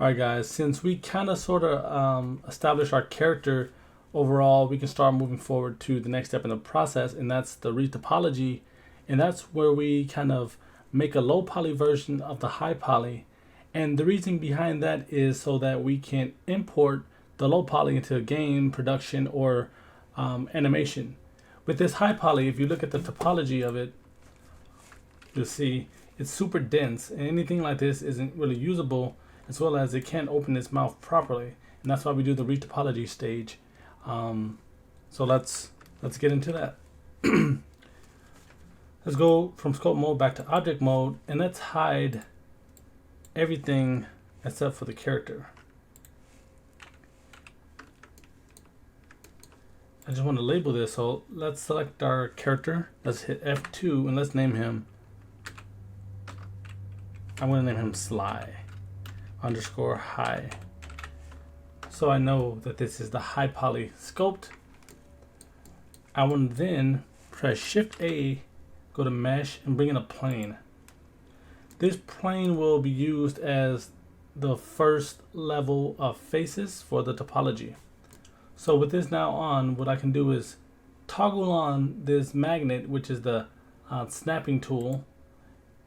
Alright guys, since we kind of sort of established our character overall, we can start moving forward to the next step in the process, and that's the retopology. And that's where we kind of make a low poly version of the high poly. And the reason behind that is so that we can import the low poly into a game, production, or animation. With this high poly, if you look at the topology of it, you'll see it's super dense, and anything like this isn't really usable, as well as it can't open its mouth properly, and that's why we do the retopology stage. So let's get into that. Let's go from sculpt mode back to object mode, and let's hide everything except for the character. I just want to label this, so let's select our character. Let's hit F2 and let's name him. I'm going to name him Sly _ high. So I know that this is the high poly sculpt. I want to then press Shift A, go to mesh, and bring in a plane. This plane will be used as the first level of faces for the topology. So with this now on, what I can do is toggle on this magnet, which is the snapping tool,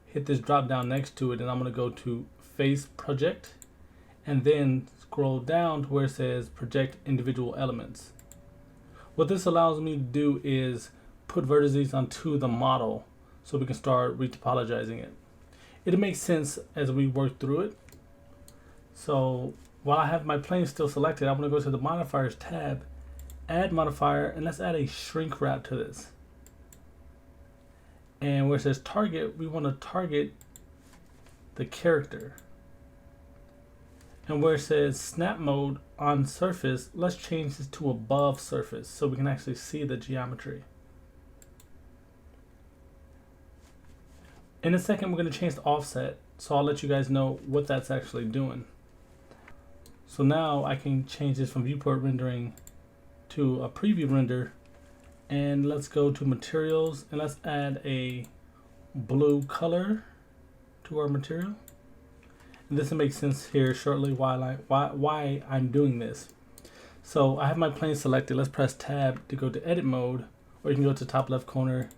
hit this drop down next to it, and I'm going to go to face project and then scroll down to where it says project individual elements. What this allows me to do is put vertices onto the model so we can start retopologizing it. It makes sense as we work through it. So while I have my plane still selected, I'm going to go to the modifiers tab, add modifier, and let's add a shrink wrap to this. And where it says target, we want to target the character. And where it says snap mode on surface, let's change this to above surface so we can actually see the geometry. In a second, we're going to change the offset, so I'll let you guys know what that's actually doing. So now I can change this from viewport rendering to a preview render. And let's go to materials and let's add a blue color to our material. And this will make sense here shortly why I'm doing this. So I have my plane selected. Let's press tab to go to edit mode, or you can go to top left corner,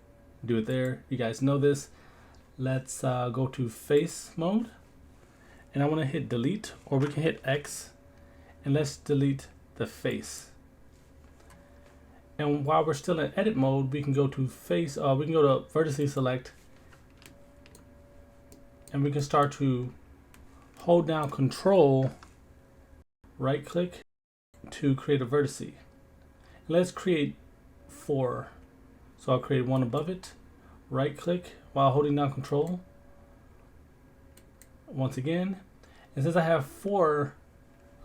do it there. You guys know this. Let's go to face mode, and I want to hit delete, or we can hit X, and let's delete the face. And while we're still in edit mode, we can go to face, we can go to vertices select, and we can start to hold down Control, right click to create a vertice. Let's create 4. So I'll create one above it, right click while holding down Control once again. And since I have 4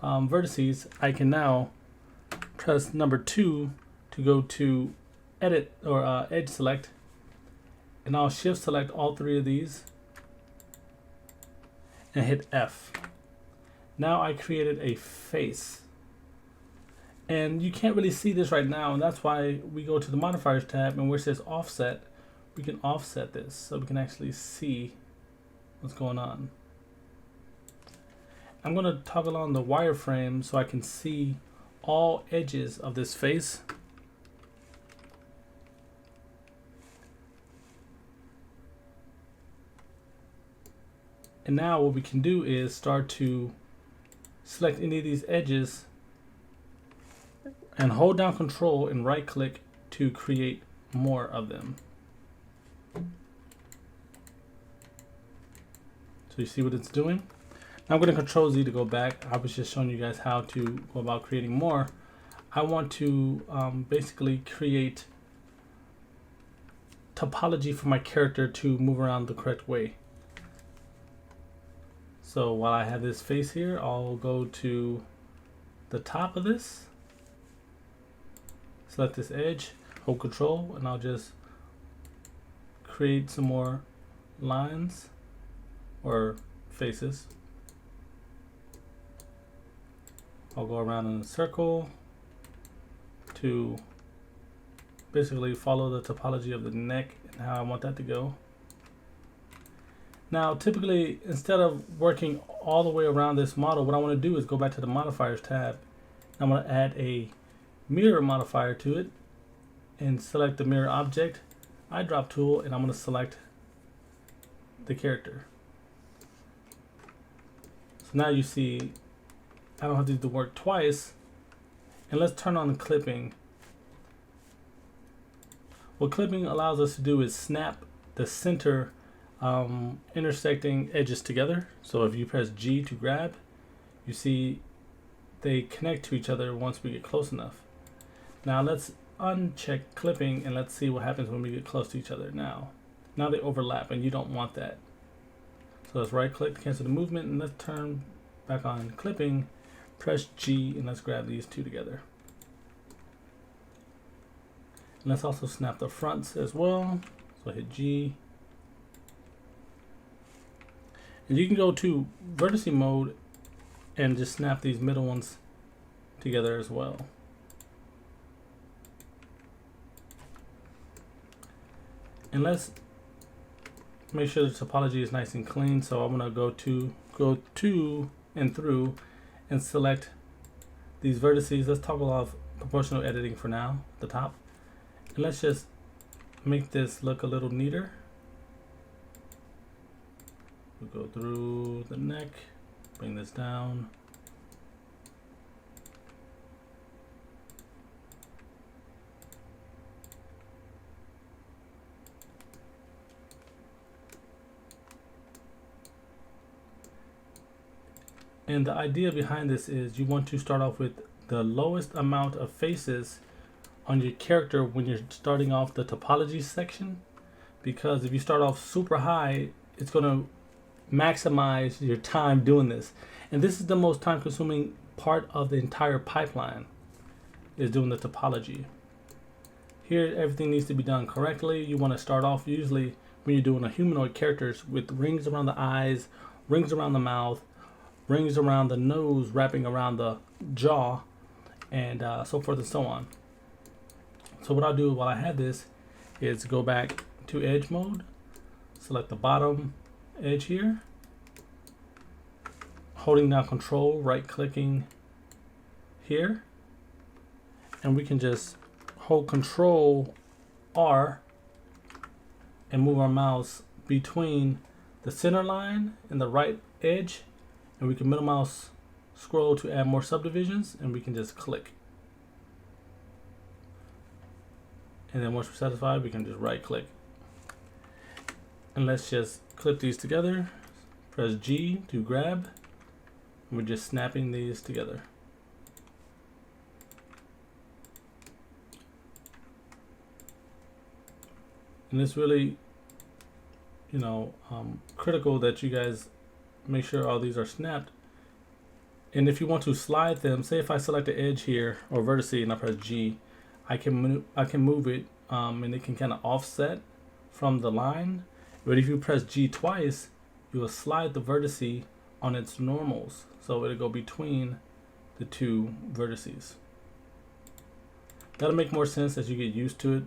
vertices, I can now press number 2 to go to edit or edge select, and I'll shift select all 3 of these and hit F. Now I created a face, and you can't really see this right now, and that's why we go to the modifiers tab, and where it says offset, we can offset this so we can actually see what's going on. I'm going to toggle on the wireframe so I can see all edges of this face. And now what we can do is start to select any of these edges and hold down Control and right click to create more of them. So you see what it's doing? Now I'm going to Control Z to go back. I was just showing you guys how to go about creating more. I want to basically create topology for my character to move around the correct way. So while I have this face here, I'll go to the top of this, select this edge, hold Control, and I'll just create some more lines or faces. I'll go around in a circle to basically follow the topology of the neck and how I want that to go. Now, typically, instead of working all the way around this model, what I want to do is go back to the modifiers tab. I'm going to add a mirror modifier to it and select the mirror object, eyedrop tool, and I'm going to select the character. So now you see I don't have to do the work twice. And let's turn on clipping. What clipping allows us to do is snap the center intersecting edges together. So if you press G to grab, you see they connect to each other once we get close enough. Now let's uncheck clipping and let's see what happens when we get close to each other. Now they overlap and you don't want that. So let's right click to cancel the movement and let's turn back on clipping, press G, and let's grab these two together. And let's also snap the fronts as well. So hit G. And you can go to vertice mode and just snap these middle ones together as well. And let's make sure the topology is nice and clean. So I'm gonna go to and through and select these vertices. Let's toggle off proportional editing for now, at the top. And let's just make this look a little neater. We'll go through the neck, bring this down. And the idea behind this is you want to start off with the lowest amount of faces on your character when you're starting off the topology section, because if you start off super high, it's going to maximize your time doing this. And this is the most time consuming part of the entire pipeline, is doing the topology. Here everything needs to be done correctly. You want to start off usually when you're doing a humanoid characters with rings around the eyes, rings around the mouth, rings around the nose, wrapping around the jaw, and so forth and so on. So what I'll do while I have this is go back to edge mode, select the bottom edge here, holding down control, right clicking here, and we can just hold control R and move our mouse between the center line and the right edge, and we can middle mouse scroll to add more subdivisions, and we can just click. And then once we're satisfied, we can just right click. And let's just clip these together. Press G to grab. And we're just snapping these together. And it's really, critical that you guys make sure all these are snapped. And if you want to slide them, say if I select the edge here or vertice and I press G, I can move it and it can kind of offset from the line. But if you press G twice, you will slide the vertice on its normals, so it'll go between the two vertices. That'll make more sense as you get used to it,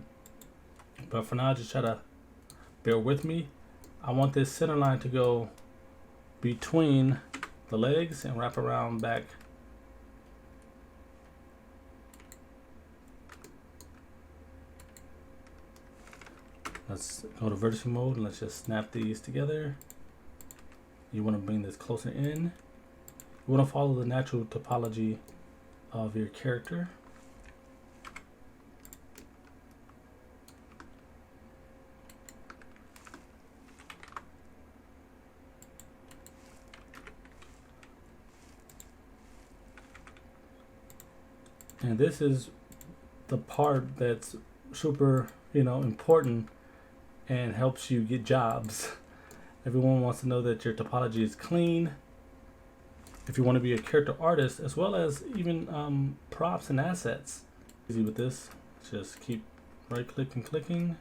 but for now just try to bear with me. I want this center line to go between the legs and wrap around back. Let's go to vertice mode and let's just snap these together. You want to bring this closer in. You want to follow the natural topology of your character. And this is the part that's super, important and helps you get jobs. Everyone wants to know that your topology is clean. If you want to be a character artist, as well as even props and assets. Easy with this. Just keep right click and clicking.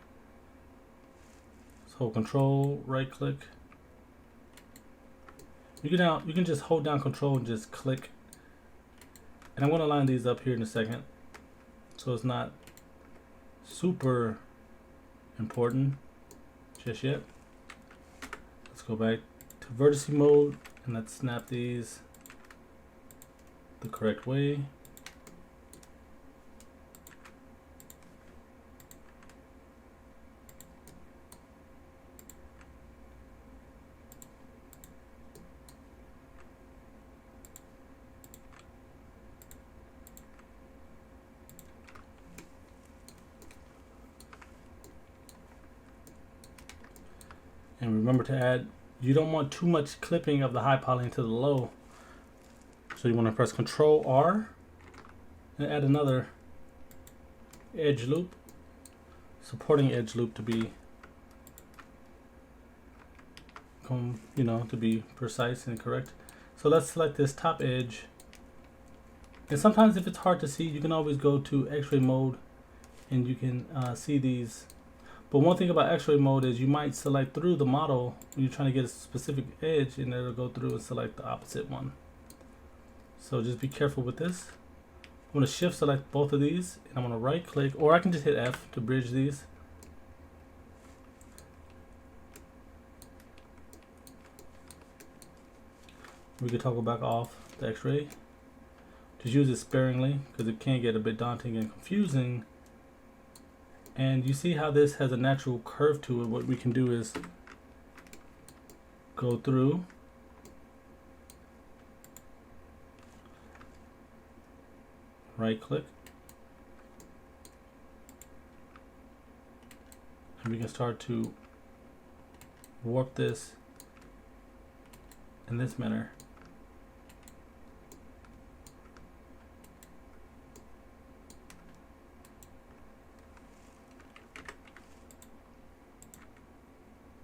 Just hold control, right click. You can just hold down control and just click. And I'm going to line these up here in a second, so it's not super important just yet. Let's go back to vertex mode and let's snap these the correct way. And remember to add, you don't want too much clipping of the high poly into the low. So you want to press Control R and add another edge loop, supporting edge loop to be, to be precise and correct. So let's select this top edge. And sometimes if it's hard to see, you can always go to X-ray mode and you can see these. But one thing about X-ray mode is you might select through the model when you're trying to get a specific edge, and it'll go through and select the opposite one. So just be careful with this. I'm going to shift select both of these, and I'm going to right click, or I can just hit F to bridge these. We can toggle back off the X-ray. Just use it sparingly because it can get a bit daunting and confusing. And you see how this has a natural curve to it. What we can do is go through, right click, and we can start to warp this in this manner.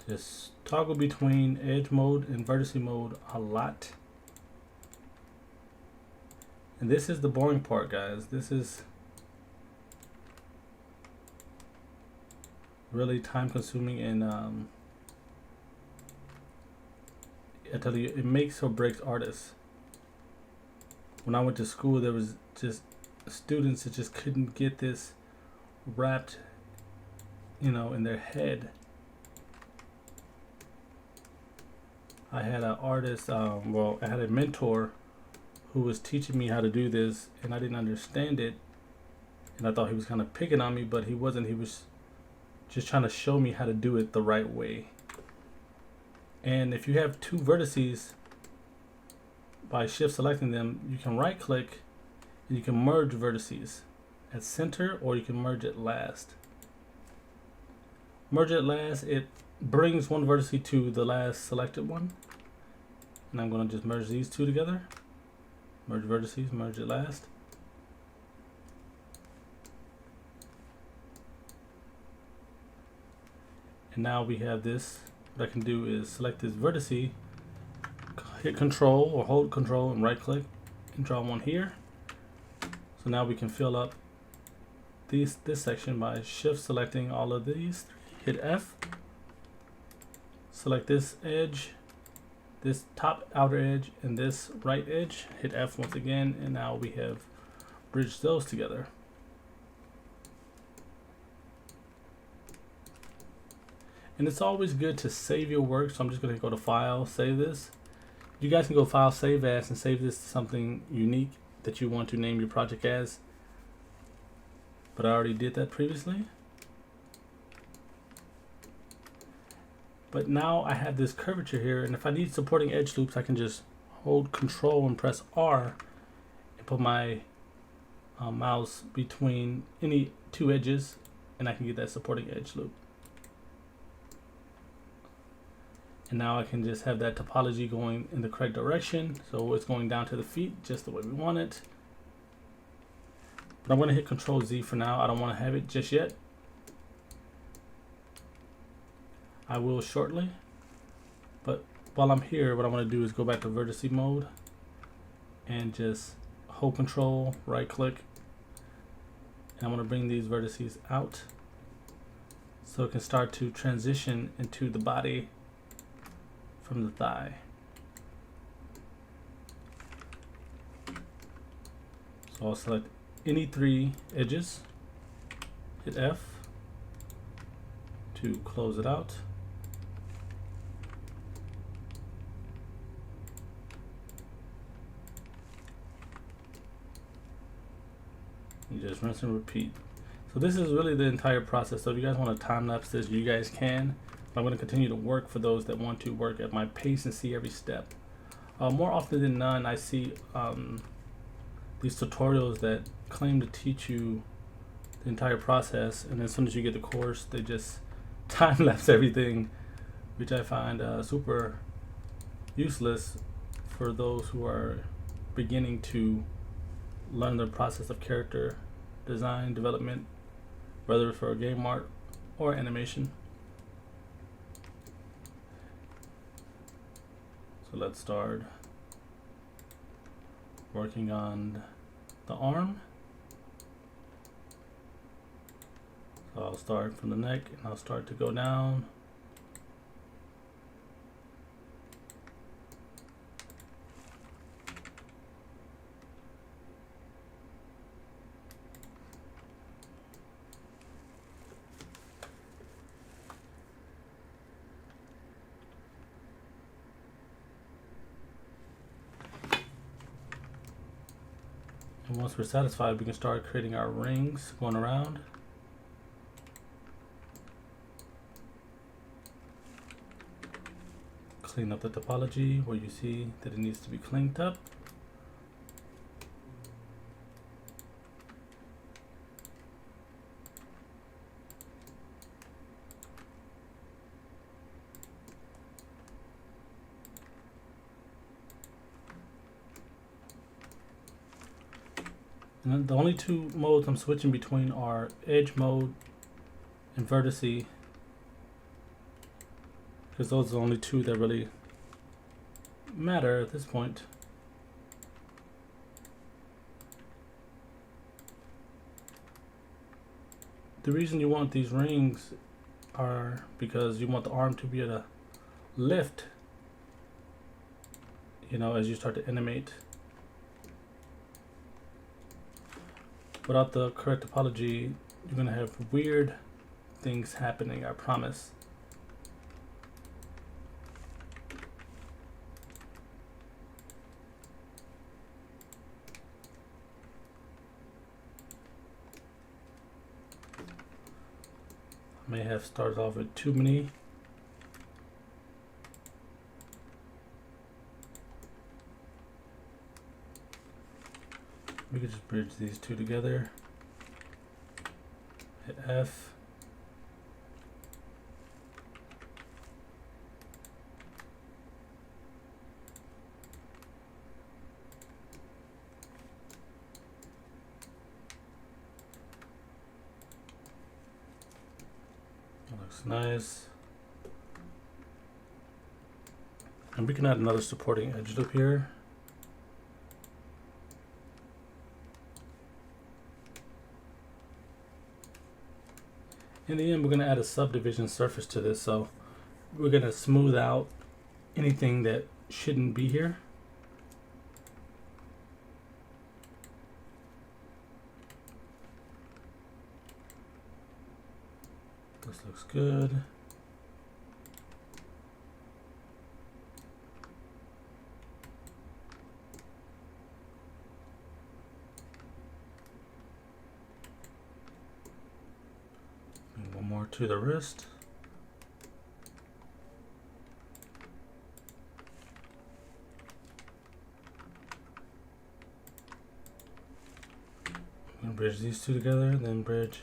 Just toggle between edge mode and vertex mode a lot. And this is the boring part, guys. This is really time consuming, and I tell you, it makes or breaks artists. When I went to school, there was just students that just couldn't get this wrapped, in their head. I had an artist, I had a mentor who was teaching me how to do this, and I didn't understand it, and I thought he was kind of picking on me, but he wasn't. He was just trying to show me how to do it the right way. And if you have two vertices, by shift selecting them, you can right click and you can merge vertices at center, or you can merge it last. Merge it last, it brings one vertex to the last selected one, and I'm going to just merge these two together. Merge vertices, merge it last. And now we have this. What I can do is select this vertex, hit Control or hold Control and right click and draw one here. So now we can fill up this section by shift selecting all of these. Hit F. Select this edge, this top outer edge, and this right edge. Hit F once again, and now we have bridged those together. And it's always good to save your work, so I'm just going to go to File, Save This. You guys can go File, Save As, and save this to something unique that you want to name your project as. But I already did that previously. But now I have this curvature here, and if I need supporting edge loops, I can just hold Control and press R and put my mouse between any two edges, and I can get that supporting edge loop. And now I can just have that topology going in the correct direction, so it's going down to the feet just the way we want it. But I'm going to hit Control Z for now. I don't want to have it just yet. I will shortly, but while I'm here, what I want to do is go back to vertex mode and just hold Control, right click, and I want to bring these vertices out so it can start to transition into the body from the thigh. So I'll select any three edges, hit F to close it out. You just rinse and repeat. So this is really the entire process. So if you guys want to time lapse this, you guys can. I'm going to continue to work for those that want to work at my pace and see every step. More often than none, I see these tutorials that claim to teach you the entire process, and as soon as you get the course, they just time lapse everything, which I find super useless for those who are beginning to learn the process of character design development, whether for game art or animation. So let's start working on the arm. So I'll start from the neck and I'll start to go down. And once we're satisfied, we can start creating our rings going around. Clean up the topology where you see that it needs to be cleaned up. And the only two modes I'm switching between are edge mode and vertice, because those are the only two that really matter at this point. The reason you want these rings are because you want the arm to be able to lift, you know, as you start to animate. Without the correct topology, you're gonna have weird things happening, I promise. I may have started off with too many. We could just bridge these two together. Hit F. That looks nice. And we can add another supporting edge loop here. In the end, we're going to add a subdivision surface to this, so we're going to smooth out anything that shouldn't be here. This looks good. One more to the wrist. I'm going to bridge these two together, then bridge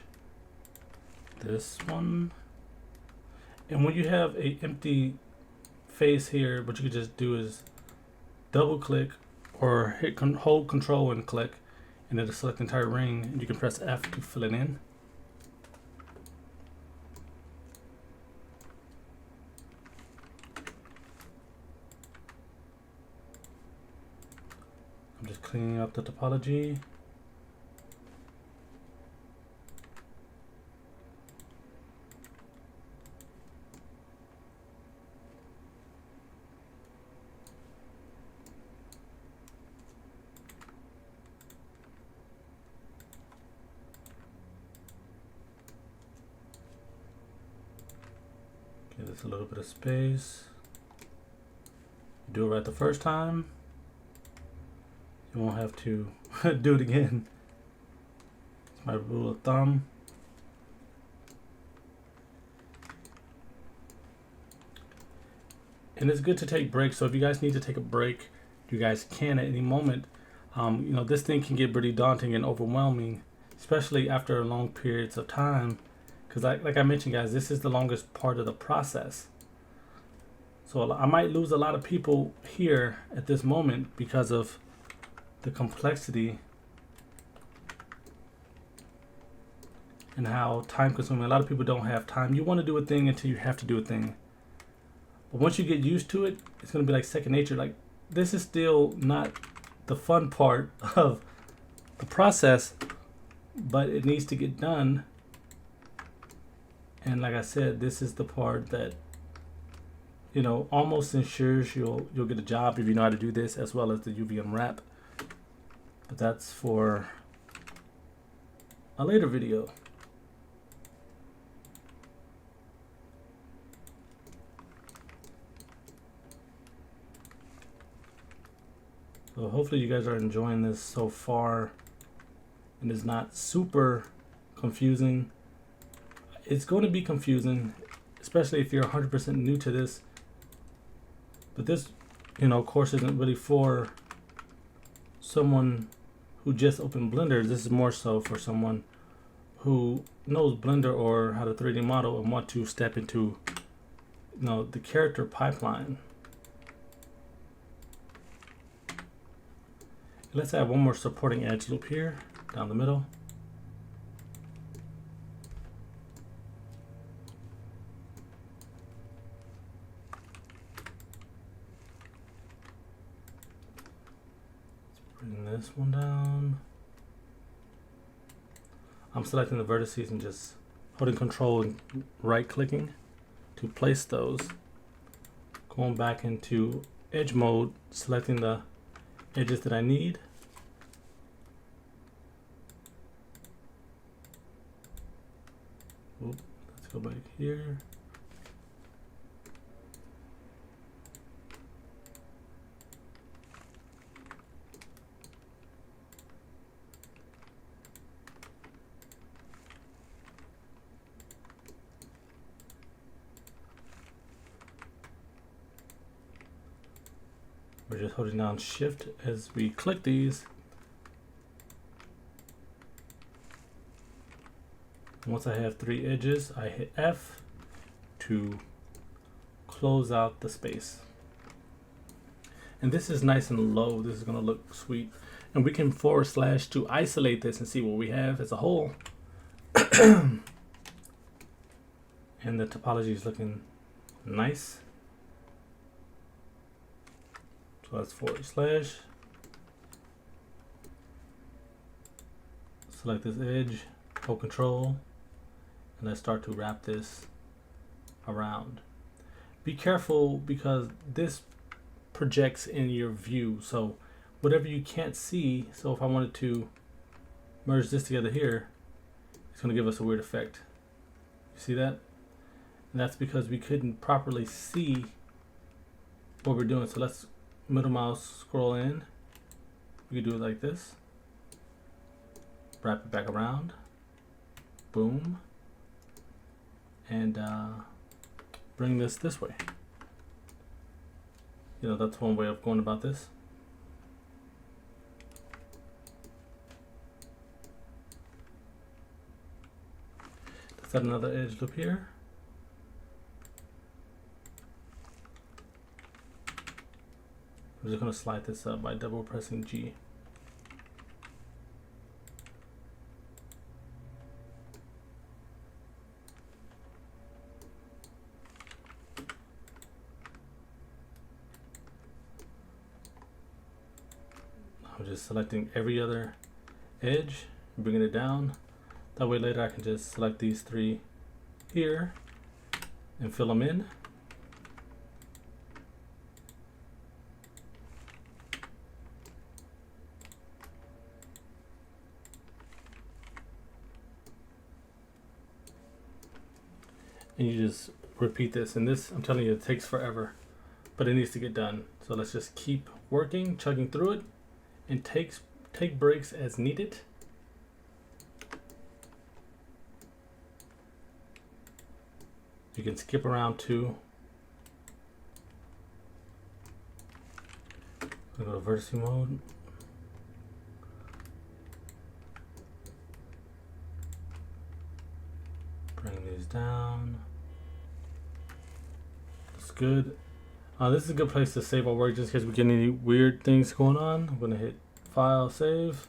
this one. And when you have a empty face here, what you can just do is double click or hold control and click, and it'll select the entire ring, and you can press F to fill it in. I'm just cleaning up the topology. Give this a little bit of space. Do it right the first time. You won't have to do it again. my rule of thumb. And it's good to take breaks. So if you guys need to take a break, you guys can at any moment. You know, this thing can get pretty daunting and overwhelming, especially after long periods of time. Because like I mentioned, guys, this is the longest part of the process. So I might lose a lot of people here at this moment because of the complexity and how time consuming. A lot of people don't have time. You want to do a thing until you have to do a thing. But once you get used to it, it's going to be like second nature. Like, this is still not the fun part of the process, but it needs to get done. And like I said, this is the part that, you know, almost ensures you'll get a job if you know how to do this, as well as the UV unwrap. But that's for a later video. So hopefully you guys are enjoying this so far and it's not super confusing. It's going to be confusing, especially if you're 100% new to this. But this, you know, course isn't really for someone who just opened Blender. This is more so for someone who knows Blender or how to 3D model and want to step into, you know, the character pipeline. Let's add one more supporting edge loop here down the middle. Let's bring this one down. I'm selecting the vertices and just holding control and right clicking to place those. Going back into edge mode, selecting the edges that I need. Oop, let's go back here. We're just holding down Shift as we click these. Once I have 3 edges, I hit F to close out the space. And this is nice and low. This is going to look sweet. And we can / to isolate this and see what we have as a whole. And the topology is looking nice. So that's / select this edge, hold control, and let's start to wrap this around. Be careful because this projects in your view. So whatever you can't see, so if I wanted to merge this together here, it's going to give us a weird effect. You see that? And that's because we couldn't properly see what we're doing. So let's middle mouse scroll in. We can do it like this. Wrap it back around. Boom. And bring this way. You know, that's one way of going about this. Let's add another edge loop here. I'm just going to slide this up by double pressing G. I'm just selecting every other edge, bringing it down. That way later I can just select these 3 here and fill them in. And you just repeat this, and this, I'm telling you, it takes forever, but it needs to get done. So let's just keep working, chugging through it, and take breaks as needed. You can skip around too. Go to vertex mode. Bring these down. That's good. This is a good place to save our work just in case we get any weird things going on. I'm gonna hit File, Save.